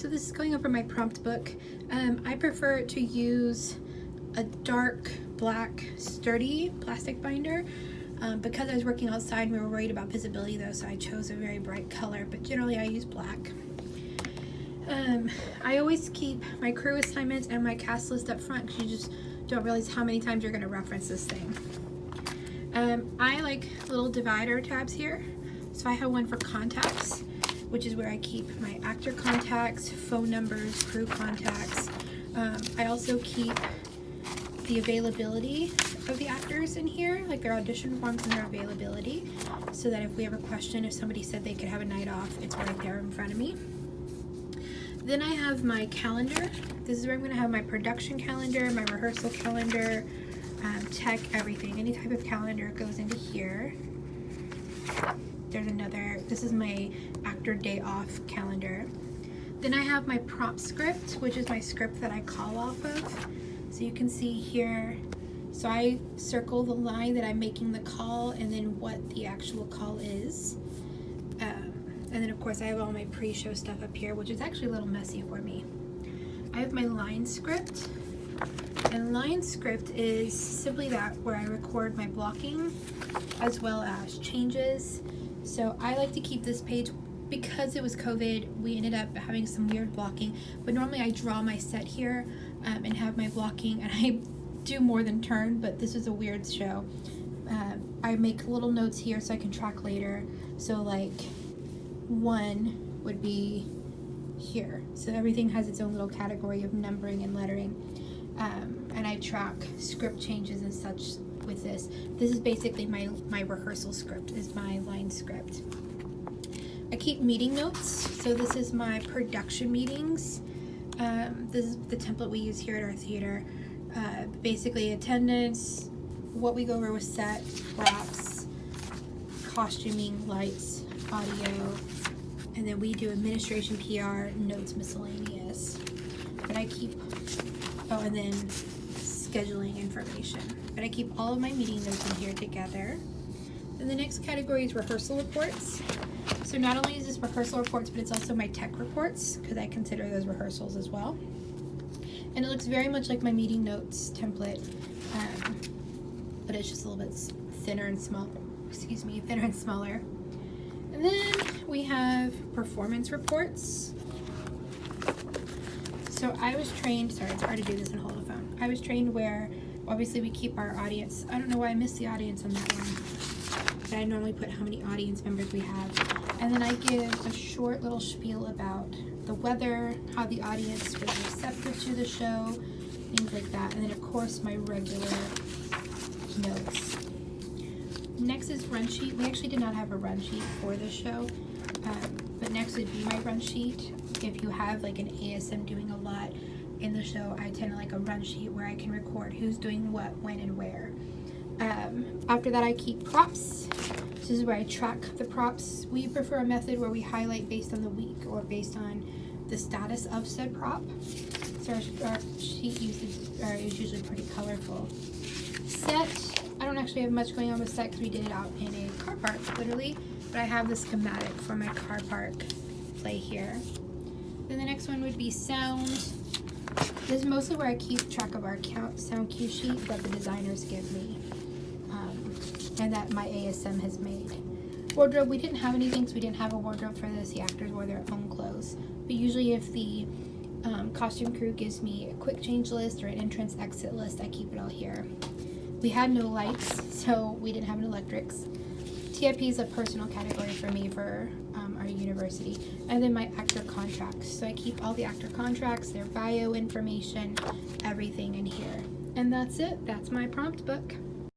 So this is going over my prompt book. I prefer to use a dark black sturdy plastic binder. Because I was working outside, we were worried about visibility though, so I chose a very bright color, but generally I use black. I always keep my crew assignments and my cast list up front because you just don't realize how many times you're going to reference this thing. I like little divider tabs here. So I have one for contacts, which is where I keep my actor contacts, phone numbers, crew contacts. I also keep the availability of the actors in here, like their audition forms and their availability, so that if we have a question, if somebody said they could have a night off, it's right there in front of me. Then I have my calendar. This is where I'm going to have my production calendar, my rehearsal calendar, tech, everything. Any type of calendar goes into here. There's another, this is my actor day off calendar. Then I have my prompt script, which is my script that I call off of. So you can see here, so I circle the line that I'm making the call and then what the actual call is. And then of course I have all my pre-show stuff up here, which is actually a little messy for me. I have my line script, and line script is simply that, where I record my blocking as well as changes. So I like to keep this page, because it was COVID, we ended up having some weird blocking, but normally I draw my set here and have my blocking, and I do more than turn, but this is a weird show. I make little notes here so I can track later. So like 1 would be here. So everything has its own little category of numbering and lettering. And I track script changes and such with this. This is basically my rehearsal script, is my line script. I keep meeting notes. So this is my production meetings. This is the template we use here at our theater. Basically attendance, what we go over with set, props, costuming, lights, audio, and then we do administration, PR, notes, miscellaneous. But I keep, oh, and then scheduling information. But I keep all of my meeting notes in here together. Then the next category is rehearsal reports. So not only is this rehearsal reports, but it's also my tech reports, because I consider those rehearsals as well. And it looks very much like my meeting notes template, but it's just a little bit thinner and small. Excuse me, thinner and smaller. And then we have performance reports. So I was trained, sorry, it's hard to do this and hold a phone. I was trained where, obviously we keep our audience. I don't know why I missed the audience on that one, but I normally put how many audience members we have. And then I give a short little spiel about the weather, how the audience was receptive to the show, things like that. And then of course my regular notes. Next is run sheet. We actually did not have a run sheet for this show, but next would be my run sheet. If you have like an ASM doing a lot in the show, I tend to like a run sheet where I can record who's doing what, when, and where. After that I keep props. This is where I track the props. We prefer a method where we highlight based on the week or based on the status of said prop. So our sheet is usually pretty colorful. Set. I don't actually have much going on with set because we did it out in a car park, literally. But I have the schematic for my car park play here. Then the next one would be sound. This is mostly where I keep track of our sound cue sheet that the designers give me, and that my ASM has made. Wardrobe, we didn't have anything, so we didn't have a wardrobe for this. The actors wore their own clothes. But usually if the costume crew gives me a quick change list or an entrance exit list, I keep it all here. We had no lights, so we didn't have an electrics. TIP is a personal category for me for our university. And then my actor contracts. So I keep all the actor contracts, their bio information, everything in here. And that's it. That's my prompt book.